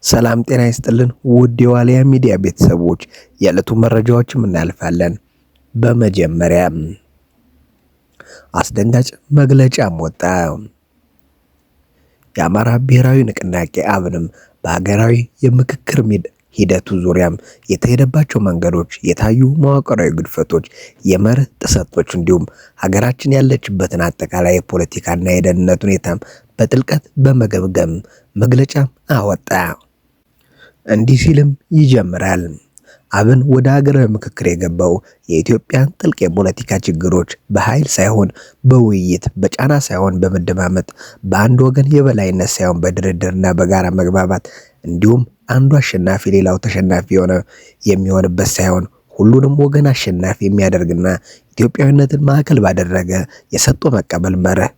ሰላም ጤና ይስጥልን ውድ የዋልያ ሚዲያ ቤተሰቦች የዕለቱ መረጃዎችም እናልፋለን። በመጀመሪያ አስደንጋጭ መግለጫም ወጣ። የአማራ ብሔራዊ ንቅናቄ አብንም በሀገራዊ የምክክር ሂደቱ ዙሪያም የተሄደባቸው መንገዶች፣ የታዩ መዋቅራዊ ግድፈቶች፣ የመርህ ጥሰቶች እንዲሁም ሀገራችን ያለችበትን አጠቃላይ የፖለቲካና የደህንነት ሁኔታም በጥልቀት በመገምገም መግለጫ አወጣ። እንዲህ ሲልም ይጀምራል። አብን ወደ ሀገራዊ ምክክር የገባው የኢትዮጵያን ጥልቅ የፖለቲካ ችግሮች በኃይል ሳይሆን በውይይት በጫና ሳይሆን በመደማመጥ በአንድ ወገን የበላይነት ሳይሆን በድርድርና በጋራ መግባባት እንዲሁም አንዱ አሸናፊ ሌላው ተሸናፊ የሚሆንበት ሳይሆን ሁሉንም ወገን አሸናፊ የሚያደርግና ኢትዮጵያዊነትን ማዕከል ባደረገ የሰጥቶ መቀበል መርህ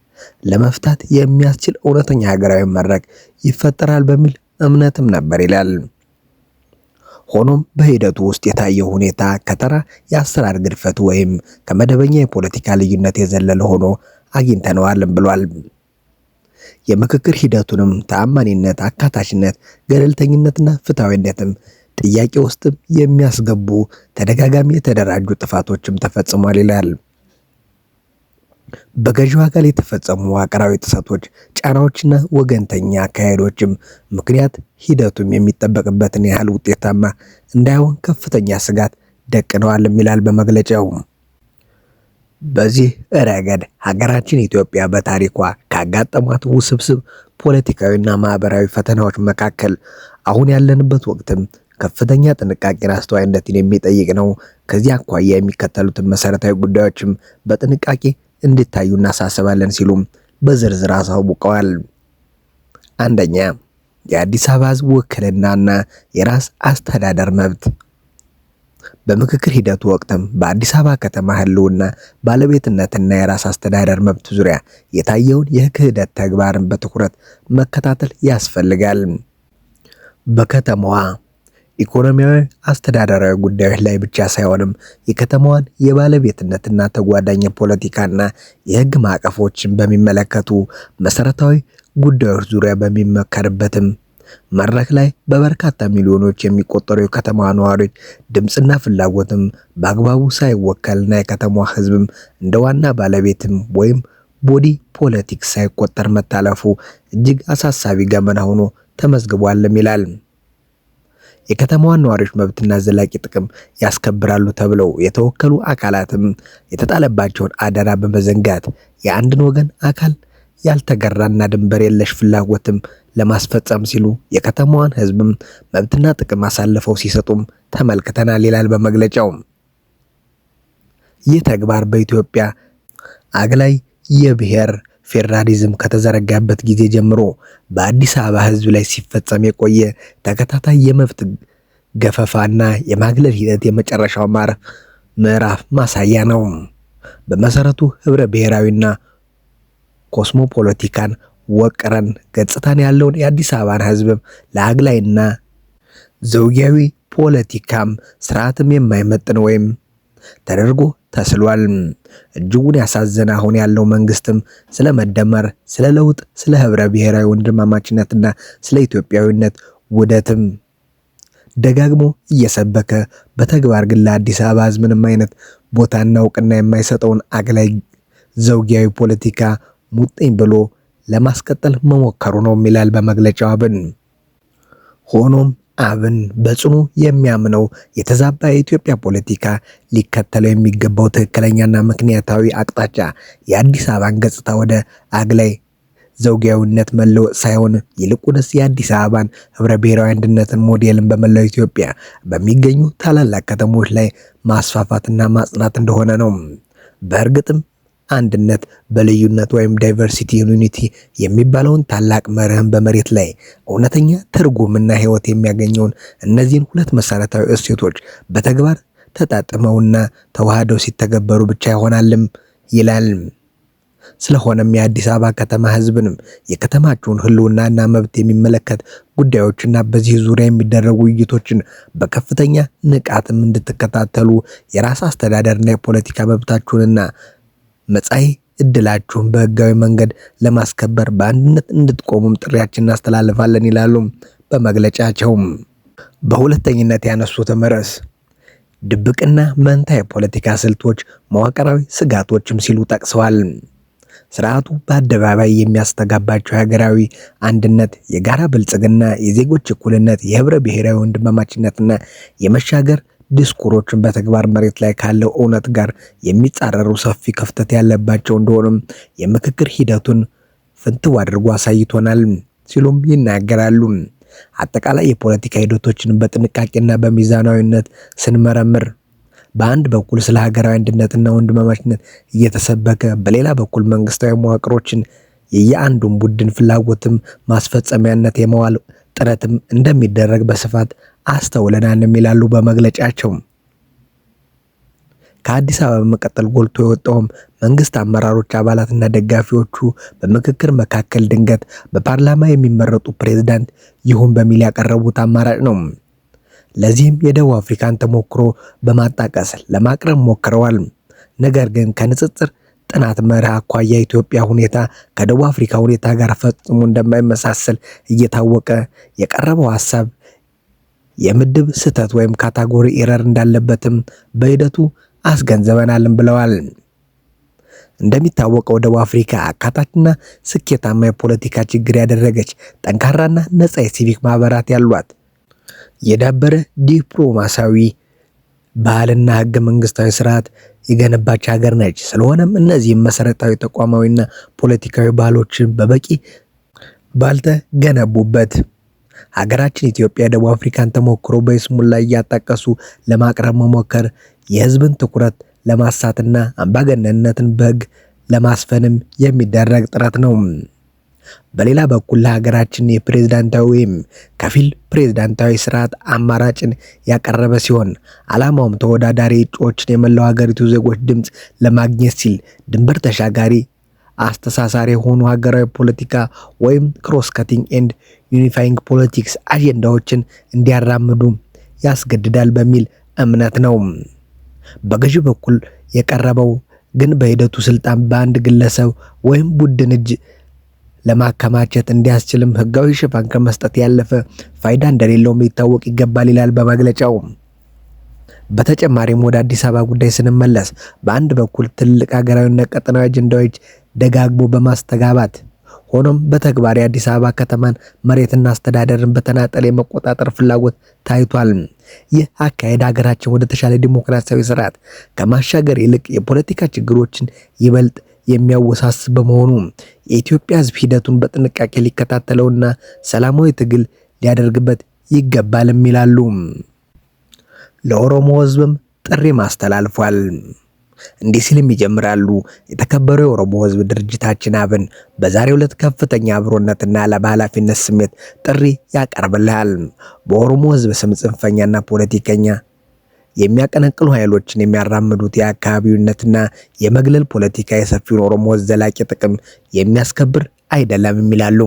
ለመፍታት የሚያስችል እውነተኛ ሀገራዊ መድረክ ይፈጠራል በሚል እምነትም ነበር ይላል። ሆኖም በሂደቱ ውስጥ የታየው ሁኔታ ከተራ የአሰራር ግድፈት ወይም ከመደበኛ የፖለቲካ ልዩነት የዘለለ ሆኖ አግኝተነዋልም ብሏል። የምክክር ሂደቱንም ተአማኒነት፣ አካታችነት፣ ገለልተኝነትና ፍትሐዊነትም ጥያቄ ውስጥም የሚያስገቡ ተደጋጋሚ የተደራጁ ጥፋቶችም ተፈጽሟል ይላል። በገዢው አካል የተፈጸሙ መዋቅራዊ ጥሰቶች፣ ጫናዎችና ወገንተኛ አካሄዶችም ምክንያት ሂደቱም የሚጠበቅበትን ያህል ውጤታማ እንዳይሆን ከፍተኛ ስጋት ደቅነዋልም ይላል በመግለጫው። በዚህ ረገድ ሀገራችን ኢትዮጵያ በታሪኳ ካጋጠሟት ውስብስብ ፖለቲካዊና ማህበራዊ ፈተናዎች መካከል አሁን ያለንበት ወቅትም ከፍተኛ ጥንቃቄና አስተዋይነትን የሚጠይቅ ነው። ከዚህ አኳያ የሚከተሉትን መሰረታዊ ጉዳዮችም በጥንቃቄ እንዲታዩ እናሳስባለን ሲሉም በዝርዝር አሳውቀዋል። አንደኛ፣ የአዲስ አበባ ሕዝብ ውክልናና የራስ አስተዳደር መብት። በምክክር ሂደቱ ወቅትም በአዲስ አበባ ከተማ ህልውና ባለቤትነትና የራስ አስተዳደር መብት ዙሪያ የታየውን የክህደት ተግባርን በትኩረት መከታተል ያስፈልጋል። በከተማዋ ኢኮኖሚያዊ፣ አስተዳደራዊ ጉዳዮች ላይ ብቻ ሳይሆንም የከተማዋን የባለቤትነትና ተጓዳኝ የፖለቲካና የህግ ማዕቀፎችን በሚመለከቱ መሰረታዊ ጉዳዮች ዙሪያ በሚመከርበትም መድረክ ላይ በበርካታ ሚሊዮኖች የሚቆጠሩ የከተማዋ ነዋሪዎች ድምፅና ፍላጎትም በአግባቡ ሳይወከልና የከተማዋ ህዝብም እንደ ዋና ባለቤትም ወይም ቦዲ ፖለቲክስ ሳይቆጠር መታለፉ እጅግ አሳሳቢ ገመና ሆኖ ተመዝግቧልም ይላል። የከተማዋን ነዋሪዎች መብትና ዘላቂ ጥቅም ያስከብራሉ ተብለው የተወከሉ አካላትም የተጣለባቸውን አደራ በመዘንጋት የአንድን ወገን አካል ያልተገራና ድንበር የለሽ ፍላጎትም ለማስፈጸም ሲሉ የከተማዋን ህዝብም መብትና ጥቅም አሳልፈው ሲሰጡም ተመልክተናል ይላል በመግለጫው። ይህ ተግባር በኢትዮጵያ አግላይ የብሔር ፌዴራሊዝም ከተዘረጋበት ጊዜ ጀምሮ በአዲስ አበባ ህዝብ ላይ ሲፈጸም የቆየ ተከታታይ የመብት ገፈፋና የማግለል ሂደት የመጨረሻው ምዕራፍ ማሳያ ነው። በመሰረቱ ህብረ ብሔራዊና ኮስሞፖሊቲካን ወቅረን ገጽታን ያለውን የአዲስ አበባን ህዝብም ለአግላይና ዘውጊያዊ ፖለቲካም ስርዓትም የማይመጥን ወይም ተደርጎ ተስሏል። እጅጉን ያሳዘነ አሁን ያለው መንግስትም ስለ መደመር፣ ስለ ለውጥ፣ ስለ ህብረ ብሔራዊ ወንድማማችነትና ስለ ኢትዮጵያዊነት ውህደትም ደጋግሞ እየሰበከ በተግባር ግን ለአዲስ አበባ ህዝብ ምንም አይነት ቦታና እውቅና የማይሰጠውን አግላይ ዘውጊያዊ ፖለቲካ ሙጥኝ ብሎ ለማስቀጠል መሞከሩ ነው ይላል በመግለጫው አብን። ሆኖም አብን በጽኑ የሚያምነው የተዛባ የኢትዮጵያ ፖለቲካ ሊከተለው የሚገባው ትክክለኛና ምክንያታዊ አቅጣጫ የአዲስ አበባን ገጽታ ወደ አግላይ ዘውጊያዊነት መለወጥ ሳይሆን ይልቁንስ የአዲስ አበባን ህብረ ብሔራዊ አንድነትን ሞዴልን በመላው ኢትዮጵያ በሚገኙ ታላላቅ ከተሞች ላይ ማስፋፋትና ማጽናት እንደሆነ ነው። በእርግጥም አንድነት በልዩነት ወይም ዳይቨርሲቲ ኢን ዩኒቲ የሚባለውን ታላቅ መርህን በመሬት ላይ እውነተኛ ትርጉምና ህይወት የሚያገኘውን እነዚህን ሁለት መሰረታዊ እሴቶች በተግባር ተጣጥመውና ተዋህደው ሲተገበሩ ብቻ ይሆናልም ይላል። ስለሆነም የአዲስ አበባ ከተማ ህዝብንም የከተማቸውን ህልውናና መብት የሚመለከት ጉዳዮችና በዚህ ዙሪያ የሚደረጉ ውይይቶችን በከፍተኛ ንቃትም እንድትከታተሉ የራስ አስተዳደርና የፖለቲካ መብታችሁንና መጻኢ እድላችሁን በህጋዊ መንገድ ለማስከበር በአንድነት እንድትቆሙም ጥሪያችንን እናስተላልፋለን ይላሉ በመግለጫቸው። በሁለተኝነት ያነሱትም ርዕስ ድብቅና መንታ የፖለቲካ ስልቶች መዋቅራዊ ስጋቶችም ሲሉ ጠቅሰዋል። ስርዓቱ በአደባባይ የሚያስተጋባቸው የሀገራዊ አንድነት፣ የጋራ ብልጽግና፣ የዜጎች እኩልነት፣ የህብረ ብሔራዊ ወንድማማችነትና የመሻገር ዲስኩሮችን በተግባር መሬት ላይ ካለው እውነት ጋር የሚጻረሩ ሰፊ ክፍተት ያለባቸው እንደሆኑም የምክክር ሂደቱን ፍንትው አድርጎ አሳይቶናል ሲሉም ይናገራሉ። አጠቃላይ የፖለቲካ ሂደቶችን በጥንቃቄና በሚዛናዊነት ስንመረምር በአንድ በኩል ስለ ሀገራዊ አንድነትና ወንድማማችነት እየተሰበከ በሌላ በኩል መንግስታዊ መዋቅሮችን የየአንዱን ቡድን ፍላጎትም ማስፈጸሚያነት የመዋል ጥረትም እንደሚደረግ በስፋት አስተውለናል ይላሉ በመግለጫቸው። ከአዲስ አበባ በመቀጠል ጎልቶ የወጣውም መንግስት አመራሮች አባላትና ደጋፊዎቹ በምክክር መካከል ድንገት በፓርላማ የሚመረጡ ፕሬዝዳንት ይሁን በሚል ያቀረቡት አማራጭ ነው። ለዚህም የደቡብ አፍሪካን ተሞክሮ በማጣቀስ ለማቅረብ ሞክረዋል። ነገር ግን ከንጽጽር ጥናት መርህ አኳያ የኢትዮጵያ ሁኔታ ከደቡብ አፍሪካ ሁኔታ ጋር ፈጽሞ እንደማይመሳሰል እየታወቀ የቀረበው ሀሳብ የምድብ ስህተት ወይም ካታጎሪ ኤረር እንዳለበትም በሂደቱ አስገንዝበናልም ብለዋል። እንደሚታወቀው ደቡብ አፍሪካ አካታችና ስኬታማ የፖለቲካ ችግር ያደረገች ጠንካራና ነጻ የሲቪክ ማህበራት ያሏት የዳበረ ዲፕሎማሲያዊ ባህልና ህገ መንግስታዊ ስርዓት የገነባች ሀገር ነች። ስለሆነም እነዚህም መሰረታዊ ተቋማዊና ፖለቲካዊ ባህሎችን በበቂ ባልተገነቡበት ሀገራችን ኢትዮጵያ ደቡብ አፍሪካን ተሞክሮ በይስሙላ እያጣቀሱ ለማቅረብ መሞከር የህዝብን ትኩረት ለማሳትና አምባገነንነትን በህግ ለማስፈንም የሚደረግ ጥረት ነው። በሌላ በኩል ለሀገራችን የፕሬዝዳንታዊ ወይም ከፊል ፕሬዝዳንታዊ ስርዓት አማራጭን ያቀረበ ሲሆን ዓላማውም ተወዳዳሪ እጩዎችን የመላው ሀገሪቱ ዜጎች ድምፅ ለማግኘት ሲል ድንበር ተሻጋሪ አስተሳሳሪ የሆኑ ሀገራዊ ፖለቲካ ወይም ክሮስ ከቲንግ ኤንድ ዩኒፋይንግ ፖለቲክስ አጀንዳዎችን እንዲያራምዱ ያስገድዳል በሚል እምነት ነው። በገዢ በኩል የቀረበው ግን በሂደቱ ስልጣን በአንድ ግለሰብ ወይም ቡድን እጅ ለማከማቸት እንዲያስችልም ህጋዊ ሽፋን ከመስጠት ያለፈ ፋይዳ እንደሌለውም ሊታወቅ ይገባል ይላል በመግለጫው። በተጨማሪም ወደ አዲስ አበባ ጉዳይ ስንመለስ በአንድ በኩል ትልቅ ሀገራዊና ቀጠናዊ አጀንዳዎች ደጋግሞ በማስተጋባት ሆኖም በተግባር የአዲስ አበባ ከተማን መሬትና አስተዳደርን በተናጠል የመቆጣጠር ፍላጎት ታይቷል። ይህ አካሄድ ሀገራችን ወደ ተሻለ ዲሞክራሲያዊ ስርዓት ከማሻገር ይልቅ የፖለቲካ ችግሮችን ይበልጥ የሚያወሳስብ በመሆኑ የኢትዮጵያ ህዝብ ሂደቱን በጥንቃቄ ሊከታተለውና ሰላማዊ ትግል ሊያደርግበት ይገባልም ይላሉ። ለኦሮሞ ህዝብም ጥሪ ማስተላልፏል። እንዲህ ሲልም ይጀምራሉ። የተከበረው የኦሮሞ ህዝብ ድርጅታችን አብን በዛሬው ዕለት ከፍተኛ አብሮነትና ለኃላፊነት ስሜት ጥሪ ያቀርብልሃል። በኦሮሞ ህዝብ ስም ጽንፈኛና ፖለቲከኛ የሚያቀነቅሉ ኃይሎችን የሚያራምዱት የአካባቢውነትና የመግለል ፖለቲካ የሰፊውን ኦሮሞ ህዝብ ዘላቂ ጥቅም የሚያስከብር አይደለም ይላሉ።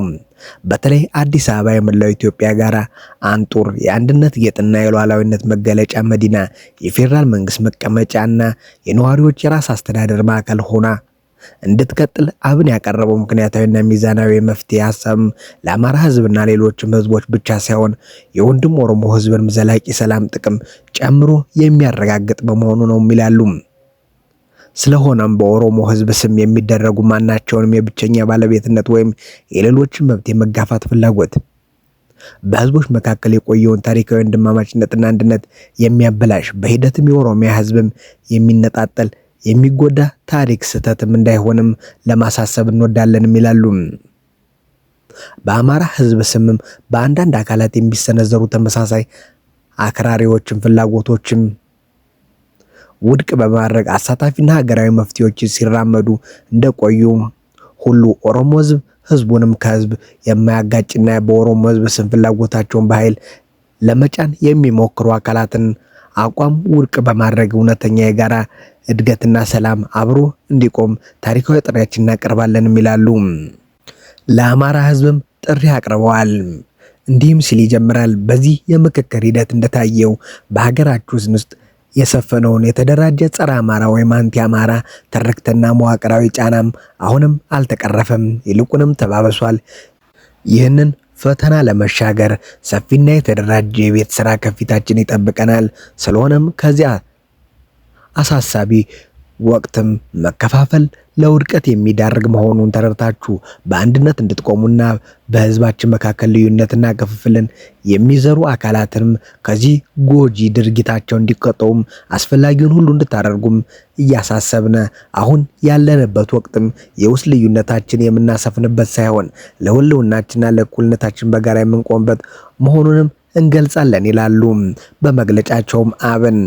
በተለይ አዲስ አበባ የመላው ኢትዮጵያ ጋራ አንጡር የአንድነት ጌጥና የሉዓላዊነት መገለጫ መዲና፣ የፌዴራል መንግስት መቀመጫና የነዋሪዎች የራስ አስተዳደር ማዕከል ሆና እንድትቀጥል አብን ያቀረበው ምክንያታዊና ሚዛናዊ መፍትሄ ሀሳብ ለአማራ ህዝብና ሌሎችም ህዝቦች ብቻ ሳይሆን የወንድም ኦሮሞ ህዝብን ዘላቂ ሰላም ጥቅም ጨምሮ የሚያረጋግጥ በመሆኑ ነው ይላሉ። ስለሆነም በኦሮሞ ህዝብ ስም የሚደረጉ ማናቸውንም የብቸኛ ባለቤትነት ወይም የሌሎችን መብት የመጋፋት ፍላጎት በህዝቦች መካከል የቆየውን ታሪካዊ ወንድማማችነትና አንድነት የሚያበላሽ በሂደትም የኦሮሚያ ህዝብም የሚነጣጠል የሚጎዳ ታሪክ ስህተትም እንዳይሆንም ለማሳሰብ እንወዳለንም ይላሉ። በአማራ ህዝብ ስምም በአንዳንድ አካላት የሚሰነዘሩ ተመሳሳይ አክራሪዎችን ፍላጎቶችም ውድቅ በማድረግ አሳታፊና ሀገራዊ መፍትሄዎችን ሲራመዱ እንደቆዩ ሁሉ ኦሮሞ ህዝብ ህዝቡንም ከህዝብ የማያጋጭና በኦሮሞ ህዝብ ስም ፍላጎታቸውን በኃይል ለመጫን የሚሞክሩ አካላትን አቋም ውድቅ በማድረግ እውነተኛ የጋራ እድገትና ሰላም አብሮ እንዲቆም ታሪካዊ ጥሪያችንን እናቀርባለንም ይላሉ። ለአማራ ህዝብም ጥሪ አቅርበዋል። እንዲህም ሲል ይጀምራል። በዚህ የምክክር ሂደት እንደታየው በሀገራችን ውስጥ የሰፈነውን የተደራጀ ጸረ አማራ ወይም አንቲ አማራ ትርክትና መዋቅራዊ ጫናም አሁንም አልተቀረፈም፣ ይልቁንም ተባብሷል። ይህንን ፈተና ለመሻገር ሰፊና የተደራጀ የቤት ስራ ከፊታችን ይጠብቀናል። ስለሆነም ከዚያ አሳሳቢ ወቅትም መከፋፈል ለውድቀት የሚዳርግ መሆኑን ተረድታችሁ በአንድነት እንድትቆሙና በህዝባችን መካከል ልዩነትና ክፍፍልን የሚዘሩ አካላትንም ከዚህ ጎጂ ድርጊታቸው እንዲቆጠቡም አስፈላጊውን ሁሉ እንድታደርጉም እያሳሰብነ አሁን ያለንበት ወቅትም የውስጥ ልዩነታችን የምናሰፍንበት ሳይሆን ለህልውናችንና ለእኩልነታችን በጋራ የምንቆምበት መሆኑንም እንገልጻለን ይላሉ በመግለጫቸውም አብን